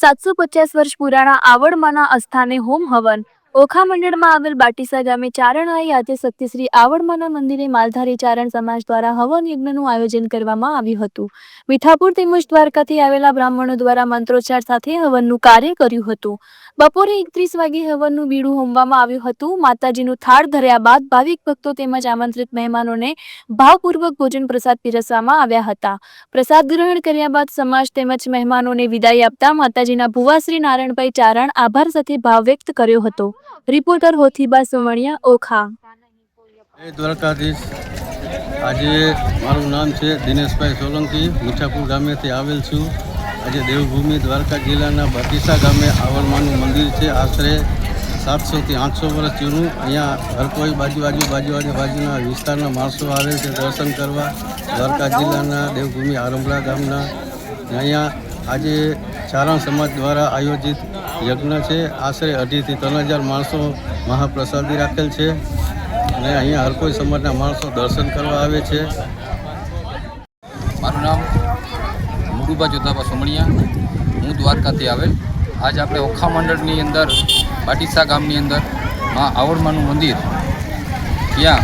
750 વર્ષ પુરાણા આવડમાના અસ્થાને હોમ હવન ઓખા મંડળમાં આવેલ બાટીસા ગામે ચારણાઈ આદ્યશક્તિ શ્રી આવડમાના મંદિરે માલધારી ચારણ સમાજ દ્વારા હવન યજ્ઞનું આયોજન કરવામાં આવ્યું હતું। મીઠાપુર તેમજ દ્વારકાથી આવેલા બ્રાહ્મણો દ્વારા મંત્રોચ્ચાર સાથે હવનનું કાર્ય કર્યું હતું। બપોરે 31 વાગે હવનનું બીડું હોમવામાં આવ્યું હતું। માતાજીનું થાળ ધર્યા બાદ ભાવિક ભક્તો તેમજ આમંત્રિત મહેમાનોને ભાવપૂર્વક ભોજન પ્રસાદ પીરસવામાં આવ્યા હતા। પ્રસાદ ગ્રહણ કર્યા બાદ સમાજ તેમજ મહેમાનોને વિદાય આપતા માતાજીના ભુવા શ્રી નારાયણભાઈ ચારણ આભાર સાથે ભાવ વ્યક્ત કર્યો હતો। રિપોર્ટર હોથીબા સોમણિયા, ઓખા। જય દ્વારકાધીશ। આજે મારું નામ છે દિનેશભાઈ સોલંકી, મીઠાપુર ગામેથી આવેલ છું। આજે દેવભૂમિ દ્વારકા જિલ્લાના બાટીસા ગામે આવડમાનું મંદિર છે। આશરે 700 થી 800 વર્ષ જૂનું। અહીંયા હર કોઈ બાજુના વિસ્તારના માણસો આવે છે દર્શન કરવા। દ્વારકા જિલ્લાના દેવભૂમિ આરંભલા ગામના અહીંયા આજે ચારણ સમાજ દ્વારા આયોજિત યજ્ઞ છે। આશરે 2,500 થી 3,000 માણસો મહાપ્રસાદી રાખેલ છે અને અહીંયા હર કોઈ સમાજના માણસો દર્શન કરવા આવે છે। મારું નામ મુડુબા જોધાબા સોમણિયા, હું દ્વારકાથી આવેલ। આજ આપણે ઓખા મંડળની અંદર બાટીસા ગામની અંદર માં આવડમાનું મંદિર, ત્યાં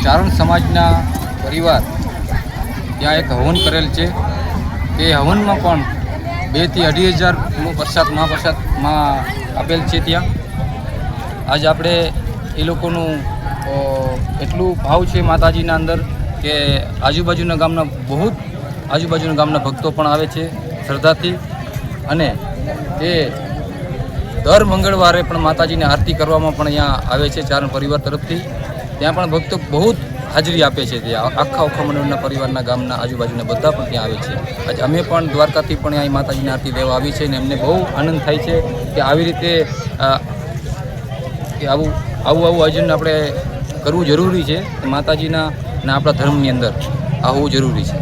ચારણ સમાજના પરિવાર ત્યાં એક હવન કરેલ છે। તે હવનમાં પણ 2,000 થી 2,500 કિલો મહાપ્રસાદમાં આપેલ છે। ત્યાં આજ આપણે એ લોકોનું એટલું ભાવ છે માતાજીના અંદર કે આજુબાજુના ગામના ભક્તો પણ આવે છે શ્રદ્ધાથી, અને તે દર મંગળવારે પણ માતાજીની આરતી કરવામાં પણ અહીંયા આવે છે ચારણ પરિવાર તરફથી। ત્યાં પણ ભક્તો બહુ હાજરી આપે છે। ત્યાં આખા ઓખા મંડળના પરિવારના ગામના આજુબાજુના બધા પણ ત્યાં આવે છે। આજે અમે પણ દ્વારકાથી પણ અહીં માતાજીની આરતી લેવા આવી છે અને એમને બહુ આનંદ થાય છે કે આવી રીતે કે આવું આયોજન આપણે કરવું જરૂરી છે। માતાજીના અને આપણા ધર્મની અંદર આ હોવું જરૂરી છે।